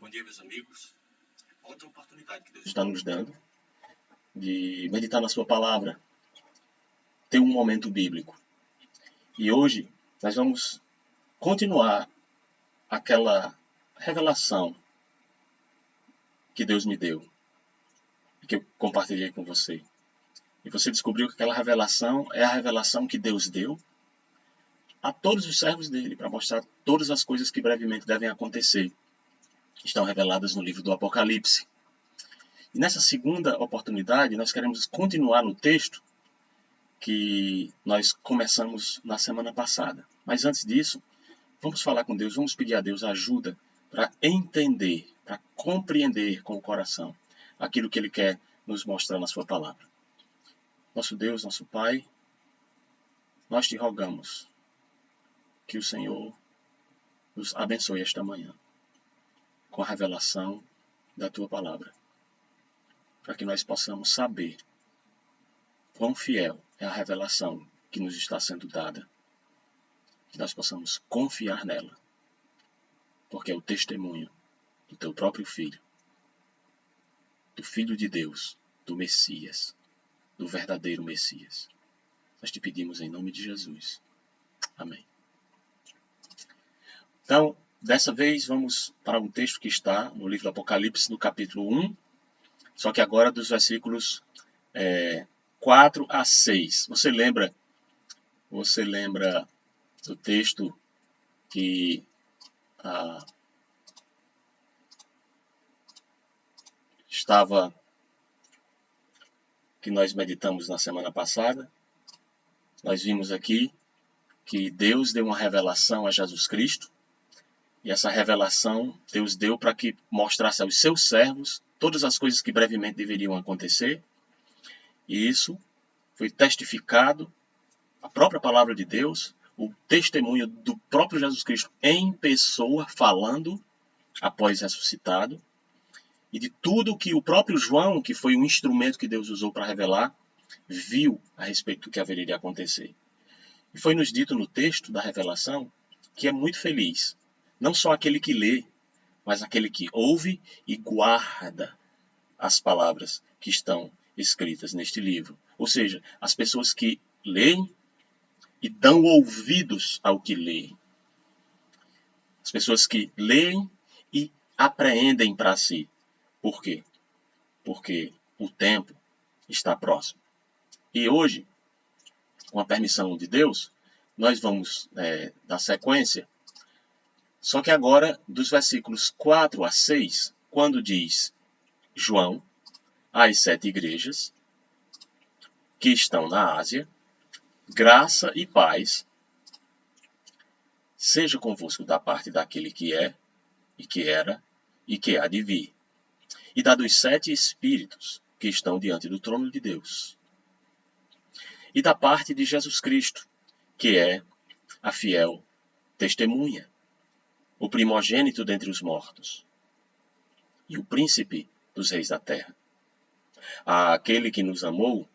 Bom dia, meus amigos. Outra oportunidade que Deus está nos dando de meditar na sua palavra, ter um momento bíblico. E hoje nós vamos continuar aquela revelação que Deus me deu, que eu compartilhei com você. E você descobriu que aquela revelação é a revelação que Deus deu a todos os servos dele, para mostrar todas as coisas que brevemente devem acontecer. Estão reveladas no livro do Apocalipse. E nessa segunda oportunidade, nós queremos continuar no texto que nós começamos na semana passada. Mas antes disso, vamos falar com Deus, vamos pedir a Deus ajuda para entender, para compreender com o coração aquilo que Ele quer nos mostrar na sua palavra. Nosso Deus, nosso Pai, nós te rogamos que o Senhor nos abençoe esta manhã com a revelação da tua palavra, para que nós possamos saber quão fiel é a revelação que nos está sendo dada, que nós possamos confiar nela, porque é o testemunho do teu próprio Filho, do Filho de Deus, do Messias, do verdadeiro Messias. Nós te pedimos em nome de Jesus. Amém. Então, dessa vez vamos para um texto que está no livro do Apocalipse, no capítulo 1, só que agora dos versículos 4 a 6. Você lembra do texto que que nós meditamos na semana passada? Nós vimos aqui que Deus deu uma revelação a Jesus Cristo, e essa revelação Deus deu para que mostrasse aos seus servos todas as coisas que brevemente deveriam acontecer, e isso foi testificado, a própria palavra de Deus, o testemunho do próprio Jesus Cristo em pessoa, falando após ressuscitado, e de tudo que o próprio João, que foi o instrumento que Deus usou para revelar, viu a respeito do que haveria de acontecer. E foi nos dito no texto da revelação que é muito feliz, não só aquele que lê, mas aquele que ouve e guarda as palavras que estão escritas neste livro. Ou seja, as pessoas que leem e dão ouvidos ao que leem. As pessoas que leem e apreendem para si. Por quê? Porque o tempo está próximo. E hoje, com a permissão de Deus, nós vamos dar sequência. Só que agora, dos versículos 4 a 6, quando diz João, às 7 igrejas que estão na Ásia, graça e paz seja convosco da parte daquele que é, e que era, e que há de vir, e da dos 7 espíritos que estão diante do trono de Deus, e da parte de Jesus Cristo, que é a fiel testemunha, o primogênito dentre os mortos, e o príncipe dos reis da terra, àquele que nos amou,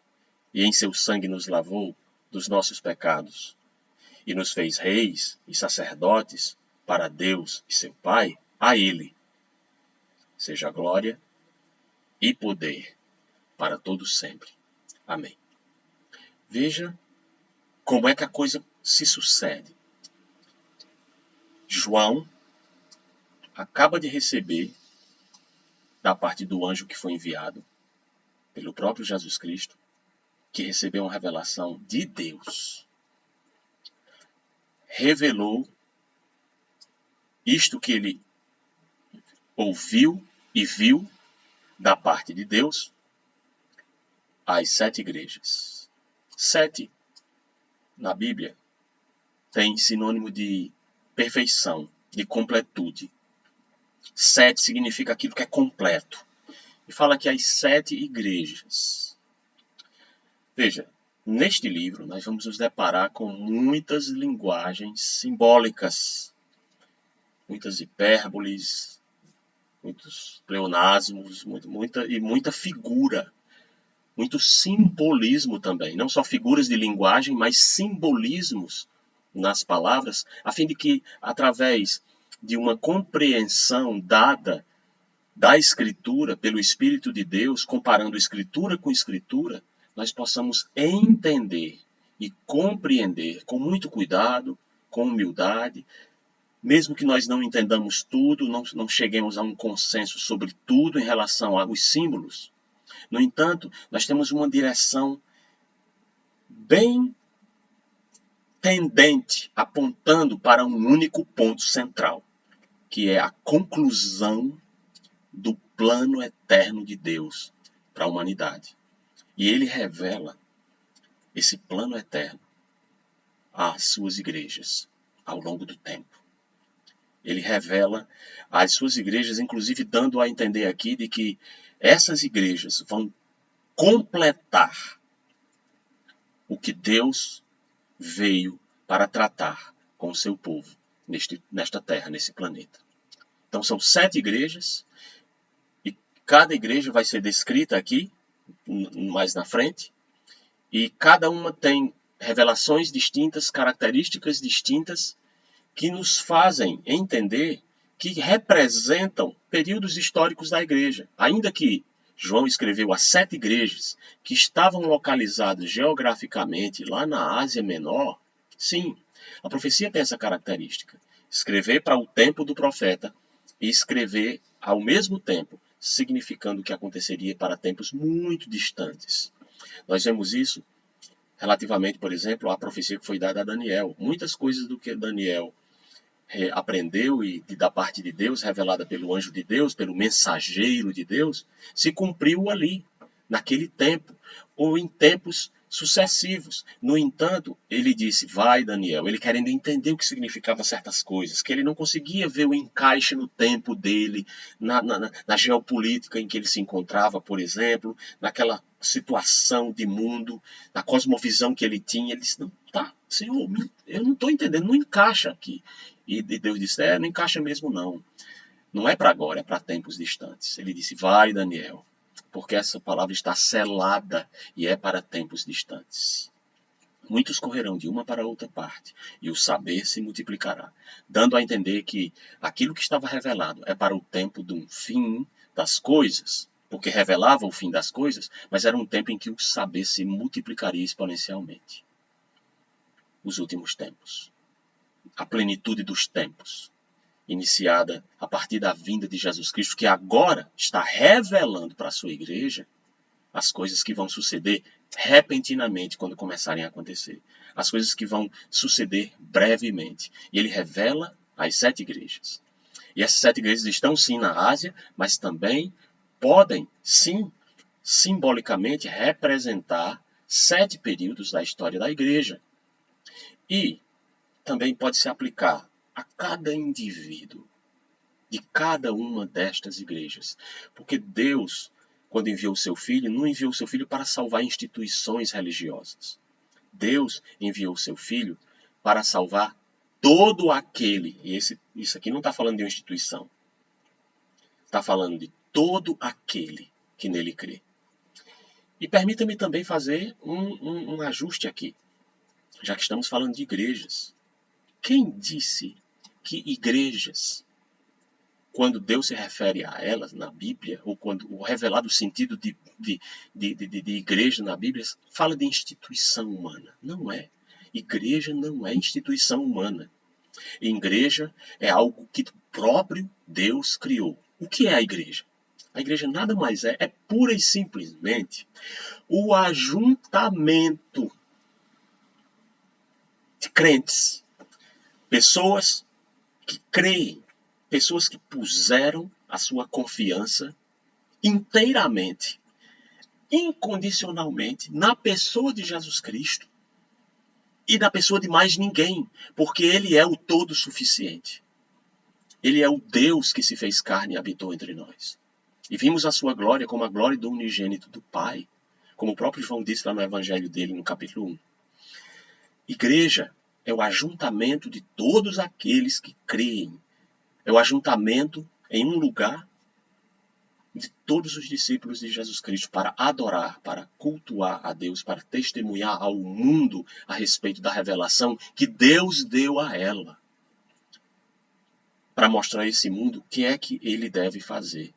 e em seu sangue nos lavou dos nossos pecados, e nos fez reis e sacerdotes para Deus e seu Pai, a Ele seja glória e poder para todos sempre. Amém. Veja como é que a coisa se sucede. João acaba de receber, da parte do anjo que foi enviado pelo próprio Jesus Cristo, que recebeu uma revelação de Deus. Revelou isto que ele ouviu e viu da parte de Deus às 7 igrejas. 7, na Bíblia, tem sinônimo de perfeição, de completude. 7 significa aquilo que é completo. E fala que as 7 igrejas. Veja, neste livro nós vamos nos deparar com muitas linguagens simbólicas, muitas hipérboles, muitos pleonasmos, muita figura, muito simbolismo também. Não só figuras de linguagem, mas simbolismos nas palavras, a fim de que, através de uma compreensão dada da Escritura, pelo Espírito de Deus, comparando Escritura com Escritura, nós possamos entender e compreender com muito cuidado, com humildade, mesmo que nós não entendamos tudo, não cheguemos a um consenso sobre tudo em relação aos símbolos. No entanto, nós temos uma direção bem tendente, apontando para um único ponto central, que é a conclusão do plano eterno de Deus para a humanidade. E ele revela esse plano eterno às suas igrejas ao longo do tempo. Ele revela às suas igrejas, inclusive dando a entender aqui de que essas igrejas vão completar o que Deus veio para tratar com o seu povo nesta terra, nesse planeta. Então são 7 igrejas, e cada igreja vai ser descrita aqui, mais na frente, e cada uma tem revelações distintas, características distintas, que nos fazem entender que representam períodos históricos da igreja. Ainda que João escreveu as 7 igrejas que estavam localizadas geograficamente lá na Ásia Menor, sim, a profecia tem essa característica. Escrever para o tempo do profeta e escrever ao mesmo tempo, significando o que aconteceria para tempos muito distantes. Nós vemos isso relativamente, por exemplo, à profecia que foi dada a Daniel. Muitas coisas do que Daniel aprendeu e da parte de Deus, revelada pelo anjo de Deus, pelo mensageiro de Deus, se cumpriu ali, naquele tempo, ou em tempos sucessivos. No entanto, ele disse, vai Daniel, ele querendo entender o que significavam certas coisas, que ele não conseguia ver o encaixe no tempo dele, na geopolítica em que ele se encontrava, por exemplo, naquela situação de mundo, na cosmovisão que ele tinha. Ele disse, não, tá, Senhor, eu não estou entendendo, não encaixa aqui. E Deus disse, não encaixa mesmo não. Não é para agora, é para tempos distantes. Ele disse, vai Daniel, porque essa palavra está selada e é para tempos distantes. Muitos correrão de uma para outra parte, e o saber se multiplicará, dando a entender que aquilo que estava revelado é para o tempo de um fim das coisas, porque revelava o fim das coisas, mas era um tempo em que o saber se multiplicaria exponencialmente. Os últimos tempos. A plenitude dos tempos, iniciada a partir da vinda de Jesus Cristo, que agora está revelando para a sua igreja as coisas que vão suceder repentinamente quando começarem a acontecer. As coisas que vão suceder brevemente. E ele revela as 7 igrejas. E essas 7 igrejas estão sim na Ásia, mas também podem sim, simbolicamente, representar 7 períodos da história da igreja. E também pode se aplicar a cada indivíduo de cada uma destas igrejas. Porque Deus, quando enviou o seu Filho, não enviou o seu Filho para salvar instituições religiosas. Deus enviou o seu Filho para salvar todo aquele, e isso aqui não está falando de uma instituição, está falando de todo aquele que nele crê. E permita-me também fazer um ajuste aqui, já que estamos falando de igrejas. Quem disse que igrejas, quando Deus se refere a elas na Bíblia, ou quando o revelado sentido de igreja na Bíblia, fala de instituição humana? Não é. Igreja não é instituição humana. Igreja é algo que o próprio Deus criou. O que é a igreja? A igreja nada mais é pura e simplesmente o ajuntamento de crentes. Pessoas que creem, pessoas que puseram a sua confiança inteiramente, incondicionalmente, na pessoa de Jesus Cristo e na pessoa de mais ninguém, porque Ele é o todo suficiente. Ele é o Deus que se fez carne e habitou entre nós. E vimos a sua glória como a glória do unigênito do Pai, como o próprio João disse lá no Evangelho dele, no capítulo 1. Igreja é o ajuntamento de todos aqueles que creem. É o ajuntamento em um lugar de todos os discípulos de Jesus Cristo para adorar, para cultuar a Deus, para testemunhar ao mundo a respeito da revelação que Deus deu a ela. Para mostrar a esse mundo o que é que ele deve fazer.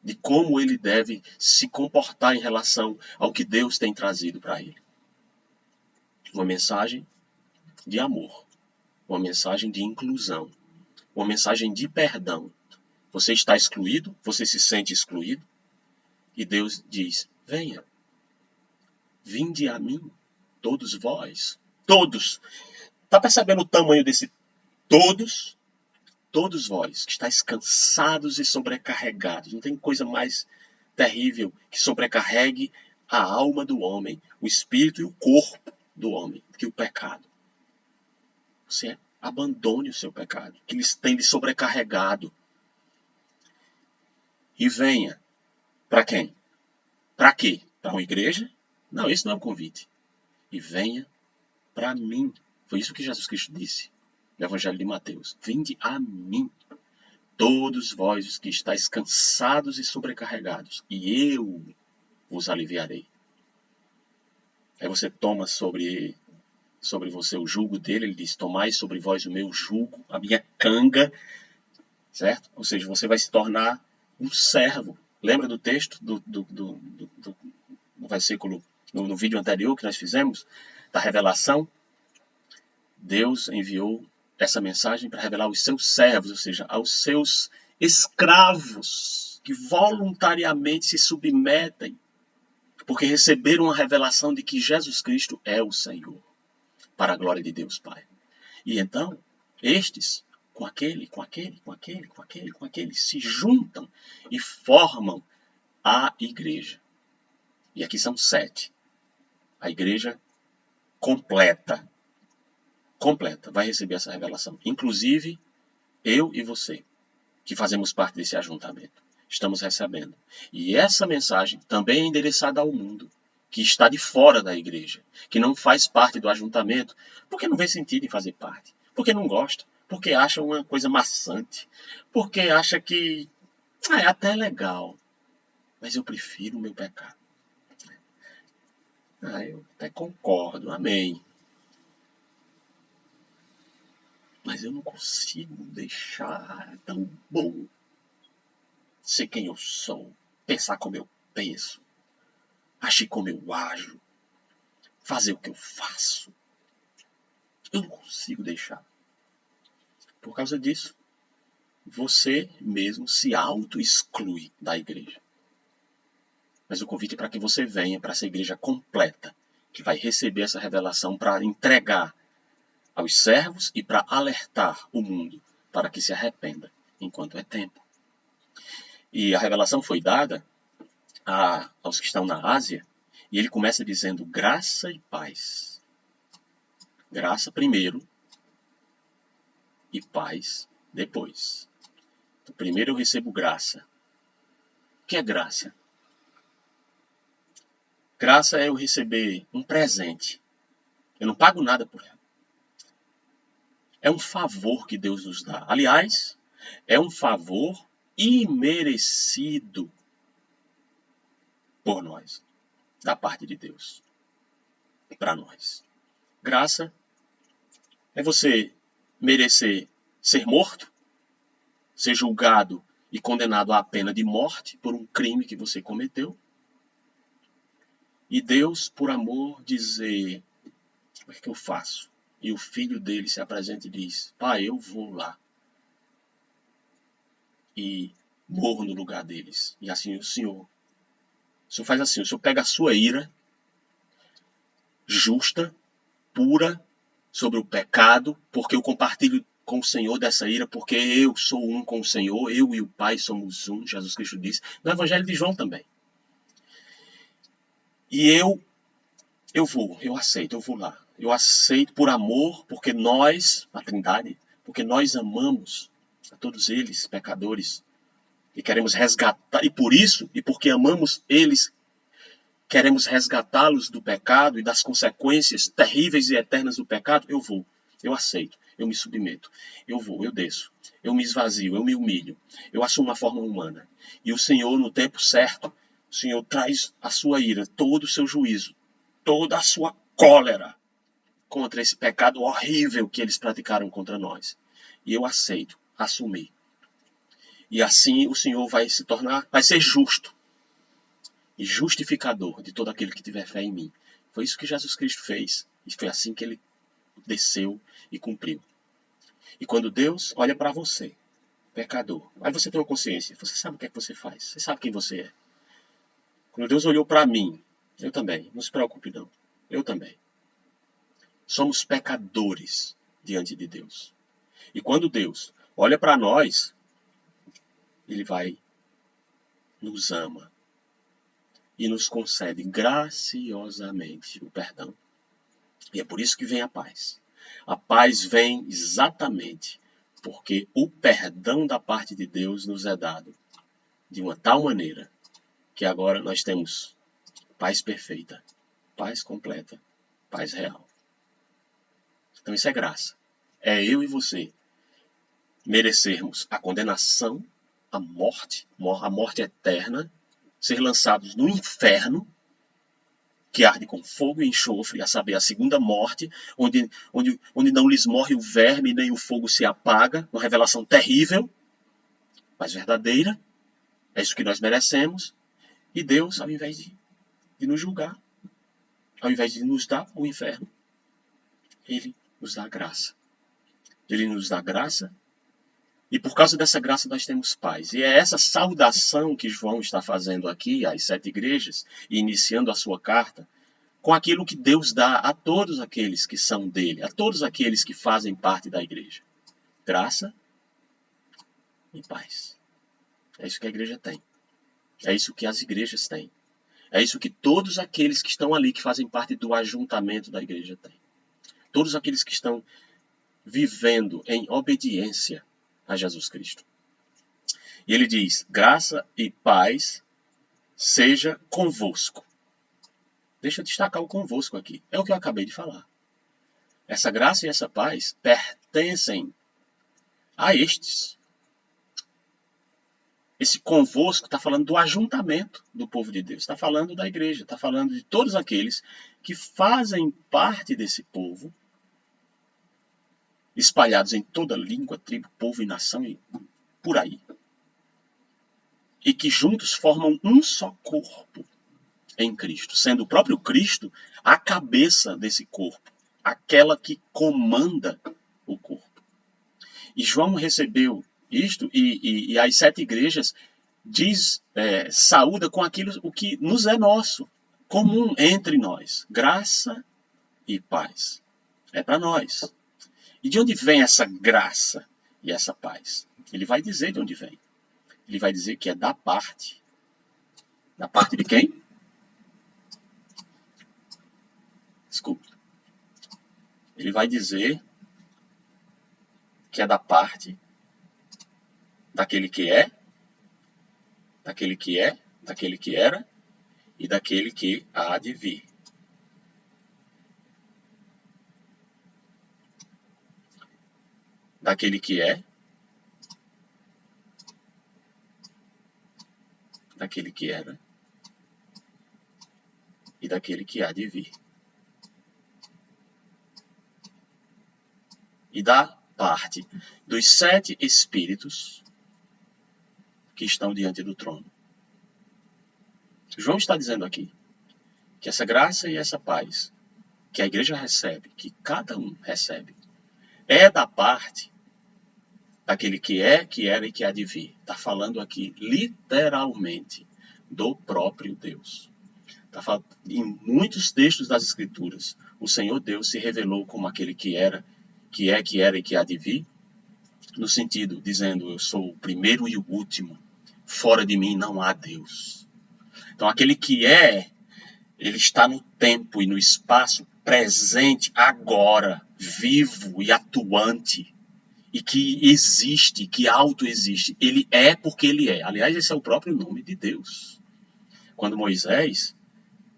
de como ele deve se comportar em relação ao que Deus tem trazido para ele. Uma mensagem de amor, uma mensagem de inclusão, uma mensagem de perdão. Você está excluído, você se sente excluído, e Deus diz: venha, vinde a mim, todos vós, todos. Está percebendo o tamanho desse todos? Todos vós que estáis cansados e sobrecarregados. Não tem coisa mais terrível que sobrecarregue a alma do homem, o espírito e o corpo do homem, que o pecado. Você abandone o seu pecado, que lhes tem lhe sobrecarregado. E venha. Para quem? Para quê? Para uma igreja? Não, esse não é o convite. E venha para mim. Foi isso que Jesus Cristo disse no Evangelho de Mateus. Vinde a mim, todos vós os que estáis cansados e sobrecarregados, e eu vos aliviarei. Aí você toma sobre você o jugo dele, ele diz: tomai sobre vós o meu jugo, a minha canga, certo? Ou seja, você vai se tornar um servo. Lembra do texto do versículo, no vídeo anterior que nós fizemos, da revelação? Deus enviou essa mensagem para revelar aos seus servos, ou seja, aos seus escravos, que voluntariamente se submetem, porque receberam a revelação de que Jesus Cristo é o Senhor, para a glória de Deus Pai. E então, estes, com aquele, se juntam e formam a igreja. E aqui são 7. A igreja completa vai receber essa revelação. Inclusive, eu e você, que fazemos parte desse ajuntamento, estamos recebendo. E essa mensagem também é endereçada ao mundo, que está de fora da igreja, que não faz parte do ajuntamento, porque não vê sentido em fazer parte, porque não gosta, porque acha uma coisa maçante, porque acha que é até legal, mas eu prefiro o meu pecado. Eu até concordo, amém. Mas eu não consigo deixar, é tão bom ser quem eu sou, pensar como eu penso, agir como eu ajo, fazer o que eu faço. Eu não consigo deixar. Por causa disso, você mesmo se auto-exclui da igreja. Mas o convite é para que você venha para essa igreja completa, que vai receber essa revelação para entregar aos servos e para alertar o mundo para que se arrependa enquanto é tempo. E a revelação foi dada aos que estão na Ásia, e ele começa dizendo graça e paz. Graça primeiro e paz depois. Então, primeiro eu recebo graça. O que é graça? Graça é eu receber um presente. Eu não pago nada por ela. É um favor que Deus nos dá. Aliás, é um favor imerecido por nós, da parte de Deus, para nós. Graça é você merecer ser morto, ser julgado e condenado à pena de morte por um crime que você cometeu. E Deus, por amor, dizer: o que eu faço? E o filho dele se apresenta e diz: pai, eu vou lá e morro no lugar deles. E assim o Senhor faz assim, o Senhor pega a sua ira justa, pura, sobre o pecado, porque eu compartilho com o Senhor dessa ira, porque eu sou um com o Senhor, eu e o Pai somos um, Jesus Cristo disse, no Evangelho de João também. E eu aceito, eu vou lá. Eu aceito por amor, porque nós, a Trindade, porque nós amamos a todos eles, pecadores, e queremos resgatar, e por isso, e porque amamos eles, queremos resgatá-los do pecado e das consequências terríveis e eternas do pecado, eu vou, eu aceito, eu me submeto, eu vou, eu desço, eu me esvazio, eu me humilho, eu assumo uma forma humana. E o Senhor, no tempo certo, o Senhor traz a sua ira, todo o seu juízo, toda a sua cólera contra esse pecado horrível que eles praticaram contra nós. E eu aceito, assumir. E assim o Senhor vai ser justo e justificador de todo aquele que tiver fé em mim. Foi isso que Jesus Cristo fez. E foi assim que ele desceu e cumpriu. E quando Deus olha para você, pecador, aí você tem uma consciência, você sabe o que é que você faz, você sabe quem você é. Quando Deus olhou para mim, eu também, não se preocupe não, eu também. Somos pecadores diante de Deus. E quando Deus olha para nós, Ele nos ama e nos concede graciosamente o perdão. E é por isso que vem a paz. A paz vem exatamente porque o perdão da parte de Deus nos é dado de uma tal maneira que agora nós temos paz perfeita, paz completa, paz real. Então isso é graça. É eu e você merecermos a condenação, a morte eterna, ser lançados no inferno, que arde com fogo e enxofre, a saber, a segunda morte, onde não lhes morre o verme nem o fogo se apaga, uma revelação terrível, mas verdadeira. É isso que nós merecemos. E Deus, ao invés de nos julgar, ao invés de nos dar o inferno, Ele nos dá a graça. Ele nos dá graça e por causa dessa graça nós temos paz. E é essa saudação que João está fazendo aqui às 7 igrejas, e iniciando a sua carta, com aquilo que Deus dá a todos aqueles que são dele, a todos aqueles que fazem parte da igreja. Graça e paz. É isso que a igreja tem. É isso que as igrejas têm. É isso que todos aqueles que estão ali, que fazem parte do ajuntamento da igreja têm. Todos aqueles que estão vivendo em obediência a Jesus Cristo. E ele diz, graça e paz seja convosco. Deixa eu destacar o convosco aqui. É o que eu acabei de falar. Essa graça e essa paz pertencem a estes. Esse convosco está falando do ajuntamento do povo de Deus. Está falando da igreja. Está falando de todos aqueles que fazem parte desse povo, espalhados em toda língua, tribo, povo e nação e por aí. E que juntos formam um só corpo em Cristo, sendo o próprio Cristo a cabeça desse corpo, aquela que comanda o corpo. E João recebeu isto e as 7 igrejas saúda com aquilo o que nos é nosso, comum entre nós, graça e paz. É para nós. E de onde vem essa graça e essa paz? Ele vai dizer de onde vem. Ele vai dizer que é da parte. Da parte de quem? Desculpe. Ele vai dizer que é da parte daquele que é, daquele que é, daquele que era e daquele que há de vir. Daquele que é, daquele que era e daquele que há de vir. E da parte dos 7 espíritos que estão diante do trono. João está dizendo aqui que essa graça e essa paz que a igreja recebe, que cada um recebe, é da parte daquele que é, que era e que há de vir. Está falando aqui literalmente do próprio Deus. Em muitos textos das Escrituras, o Senhor Deus se revelou como aquele que era, que é, que era e que há de vir, no sentido, dizendo, eu sou o primeiro e o último, fora de mim não há Deus. Então, aquele que é, ele está no tempo e no espaço presente, agora, vivo e atuante, e que existe, que autoexiste. Ele é porque ele é. Aliás, esse é o próprio nome de Deus. Quando Moisés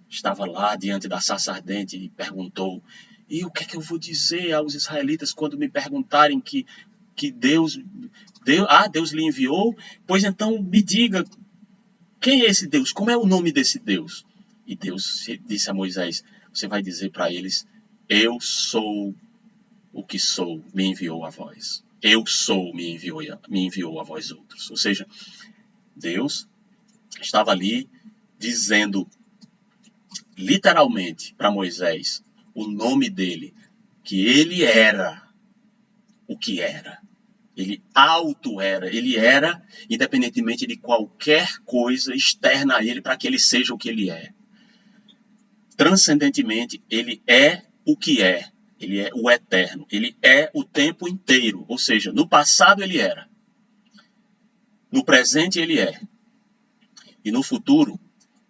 estava lá diante da sarça ardente e perguntou, e o que é que eu vou dizer aos israelitas quando me perguntarem que Deus lhe enviou? Pois então me diga, quem é esse Deus? Como é o nome desse Deus? E Deus disse a Moisés, você vai dizer para eles, eu sou o que sou, me enviou a vós. eu sou, me enviou a vós outros. Ou seja, Deus estava ali dizendo literalmente para Moisés o nome dele, que ele era o que era. Ele auto-era, ele era independentemente de qualquer coisa externa a ele para que ele seja o que ele é. Transcendentemente, ele é o que é. Ele é o eterno. Ele é o tempo inteiro. Ou seja, no passado ele era. No presente ele é. E no futuro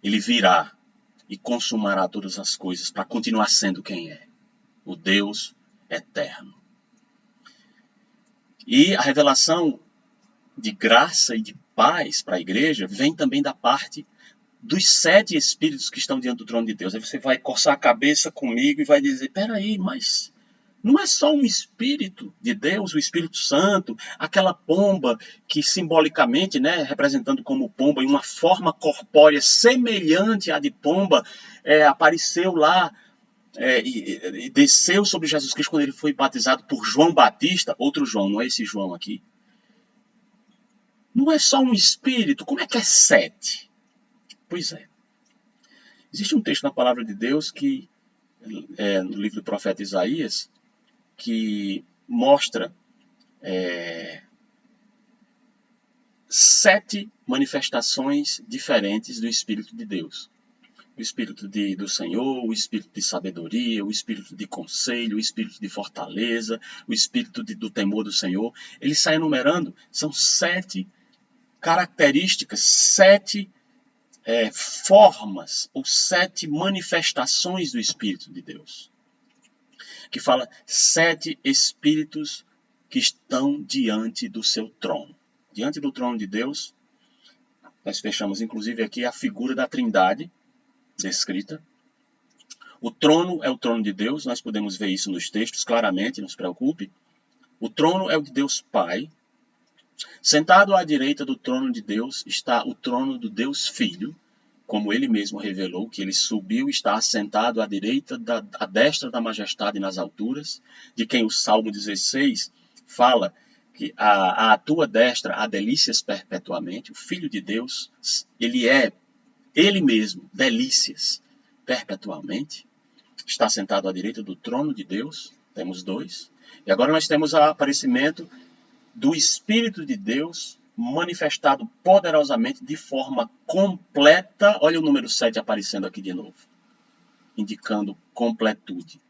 ele virá e consumará todas as coisas para continuar sendo quem é. O Deus eterno. E a revelação de graça e de paz para a igreja vem também da parte dos 7 espíritos que estão diante do trono de Deus. Aí você vai coçar a cabeça comigo e vai dizer, peraí, mas não é só um espírito de Deus, o Espírito Santo, aquela pomba que simbolicamente, né, representando como pomba, em uma forma corpórea semelhante à de pomba, apareceu lá e desceu sobre Jesus Cristo quando ele foi batizado por João Batista, outro João, não é esse João aqui. Não é só um espírito, como é que é 7? Pois é. Existe um texto na palavra de Deus que, no livro do profeta Isaías, que mostra 7 manifestações diferentes do Espírito de Deus. O Espírito do Senhor, o Espírito de sabedoria, o Espírito de conselho, o Espírito de fortaleza, o Espírito do temor do Senhor. Ele sai enumerando, são 7 características, 7 formas ou 7 manifestações do Espírito de Deus. Que fala 7 espíritos que estão diante do seu trono. Diante do trono de Deus, nós fechamos inclusive aqui a figura da Trindade descrita. O trono é o trono de Deus, nós podemos ver isso nos textos claramente, não se preocupe. O trono é o de Deus Pai. Sentado à direita do trono de Deus está o trono do Deus Filho, como ele mesmo revelou, que ele subiu e está assentado à direita, à destra da majestade nas alturas, de quem o Salmo 16 fala que à tua destra há delícias perpetuamente. O Filho de Deus, ele é, ele mesmo, delícias perpetuamente. Está sentado à direita do trono de Deus, temos 2. E agora nós temos o aparecimento do Espírito de Deus manifestado poderosamente de forma completa. Olha o número 7 aparecendo aqui de novo, indicando completude.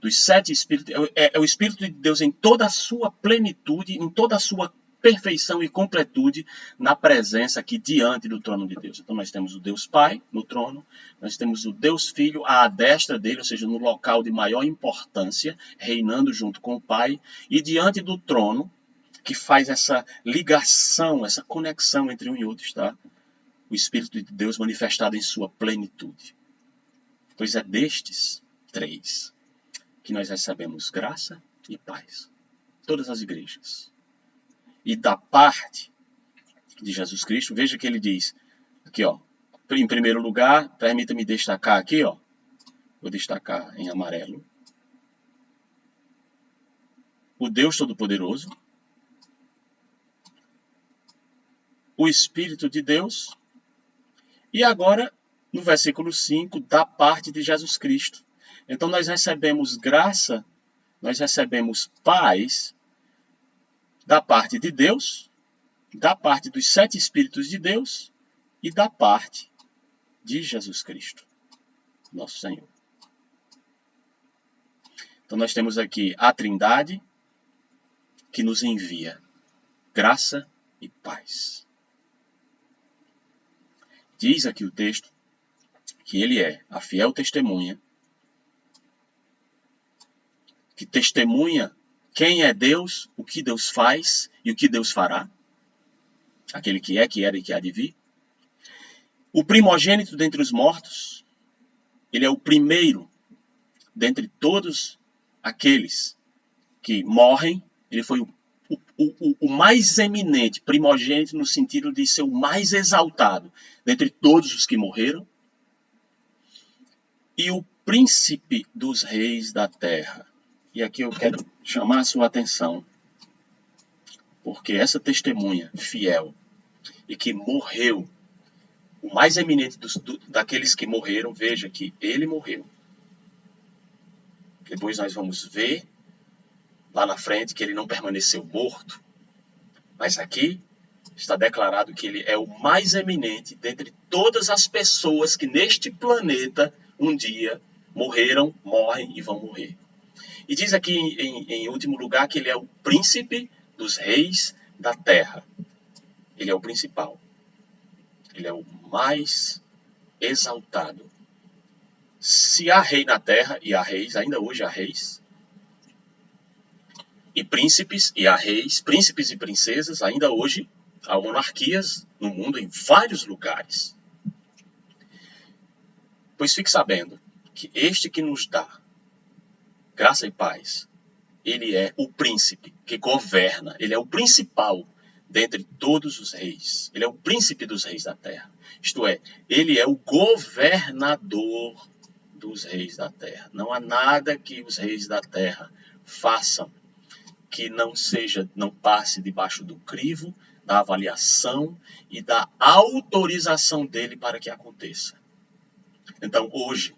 Dos 7 espíritos, é o Espírito de Deus em toda a sua plenitude, em toda a sua perfeição e completude, na presença aqui diante do trono de Deus. Então nós temos o Deus Pai no trono, nós temos o Deus Filho à destra dele, ou seja, no local de maior importância, reinando junto com o Pai, e diante do trono, que faz essa ligação, essa conexão entre um e outro, está o Espírito de Deus manifestado em sua plenitude. Pois é destes 3 que nós recebemos graça e paz. Todas as igrejas. E da parte de Jesus Cristo, veja que ele diz, aqui ó, em primeiro lugar, permita-me destacar aqui, ó, vou destacar em amarelo, o Deus Todo-Poderoso, o Espírito de Deus, e agora, no versículo 5, da parte de Jesus Cristo. Então nós recebemos graça, nós recebemos paz da parte de Deus, da parte dos 7 Espíritos de Deus e da parte de Jesus Cristo, nosso Senhor. Então nós temos aqui a Trindade que nos envia graça e paz. Diz aqui o texto que ele é a fiel testemunha, que testemunha quem é Deus, o que Deus faz e o que Deus fará. Aquele que é, que era e que há de vir. O primogênito dentre os mortos, ele é o primeiro dentre todos aqueles que morrem. Ele foi o mais eminente, primogênito no sentido de ser o mais exaltado dentre todos os que morreram. E o príncipe dos reis da terra. E aqui eu quero chamar a sua atenção porque essa testemunha fiel e que morreu, o mais eminente daqueles que morreram, veja que ele morreu. Depois nós vamos ver lá na frente que ele não permaneceu morto, mas aqui está declarado que ele é o mais eminente dentre todas as pessoas que neste planeta um dia morreram, morrem e vão morrer. E diz aqui em último lugar que ele é o príncipe dos reis da terra. Ele é o principal. Ele é o mais exaltado. Se há rei na terra, e há reis, ainda hoje há reis, e príncipes, e há reis, príncipes e princesas, ainda hoje há monarquias no mundo, em vários lugares. Pois fique sabendo que este que nos dá graça e paz, ele é o príncipe que governa, ele é o principal dentre todos os reis. Ele é o príncipe dos reis da terra. Isto é, ele é o governador dos reis da terra. Não há nada que os reis da terra façam que não passe debaixo do crivo, da avaliação e da autorização dele para que aconteça. Então, hoje,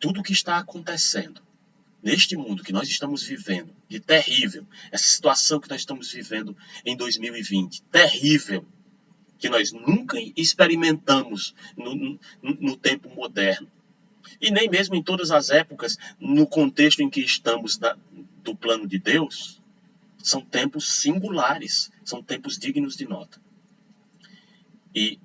tudo o que está acontecendo neste mundo que nós estamos vivendo, de terrível, essa situação que nós estamos vivendo em 2020, terrível, que nós nunca experimentamos no tempo moderno, e nem mesmo em todas as épocas, no contexto em que estamos do plano de Deus, são tempos singulares, são tempos dignos de nota. E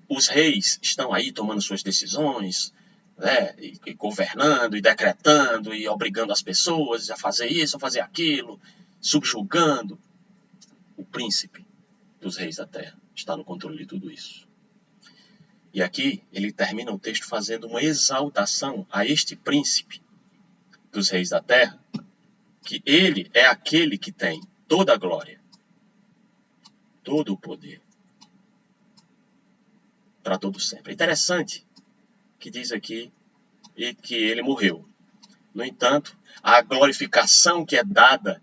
os reis estão aí tomando suas decisões, né, e governando, e decretando, e obrigando as pessoas a fazer isso, a fazer aquilo, subjugando. O príncipe dos reis da terra está no controle de tudo isso. E aqui ele termina o texto fazendo uma exaltação a este príncipe dos reis da terra, que ele é aquele que tem toda a glória, todo o poder, para todo sempre. É interessante que diz aqui e que ele morreu. No entanto, a glorificação que é dada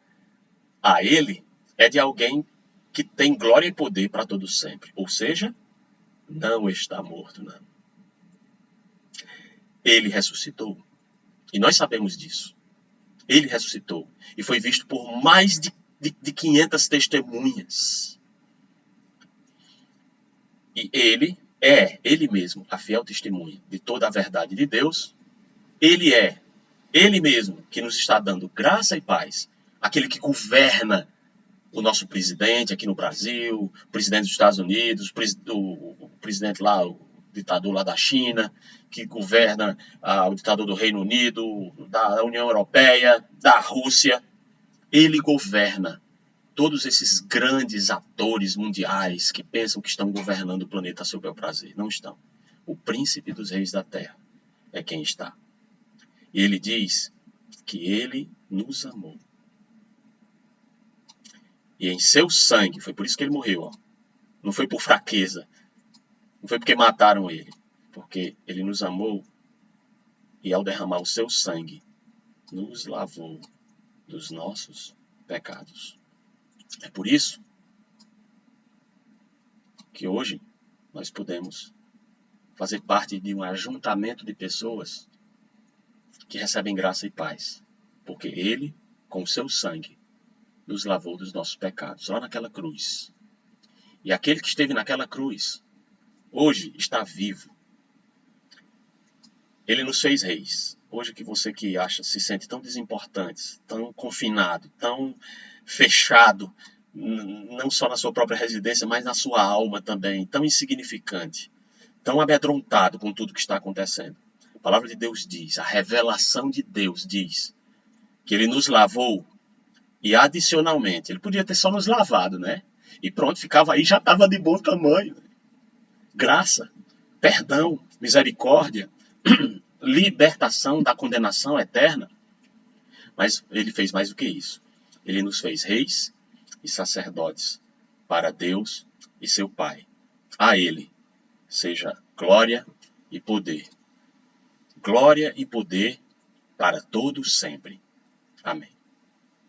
a ele é de alguém que tem glória e poder para todo sempre. Ou seja, não está morto, não. Ele ressuscitou. E nós sabemos disso. Ele ressuscitou. E foi visto por mais de 500 testemunhas. E ele mesmo, a fiel testemunha de toda a verdade de Deus. Ele mesmo que nos está dando graça e paz. Aquele que governa o nosso presidente aqui no Brasil, o presidente dos Estados Unidos, o presidente lá, o ditador lá da China, que governa o ditador do Reino Unido, da União Europeia, da Rússia. Ele governa todos esses grandes atores mundiais que pensam que estão governando o planeta a seu bel prazer. Não estão. O príncipe dos reis da terra é quem está. E ele diz que ele nos amou. E em seu sangue, foi por isso que ele morreu, ó. Não foi por fraqueza, não foi porque mataram ele, porque ele nos amou e ao derramar o seu sangue, nos lavou dos nossos pecados. É por isso que hoje nós podemos fazer parte de um ajuntamento de pessoas que recebem graça e paz, porque ele, com o seu sangue, nos lavou dos nossos pecados, lá naquela cruz. E aquele que esteve naquela cruz, hoje está vivo. Ele nos fez reis. Hoje que você que se sente tão desimportante, tão confinado, tão fechado, não só na sua própria residência, mas na sua alma também, tão insignificante, tão amedrontado com tudo que está acontecendo. A palavra de Deus diz, a revelação de Deus diz, que ele nos lavou. E adicionalmente, ele podia ter só nos lavado, né? E pronto, ficava aí, já estava de bom tamanho. Graça, perdão, misericórdia, libertação da condenação eterna. Mas ele fez mais do que isso. Ele nos fez reis e sacerdotes para Deus e seu Pai. A ele seja glória e poder. Glória e poder para todos sempre. Amém.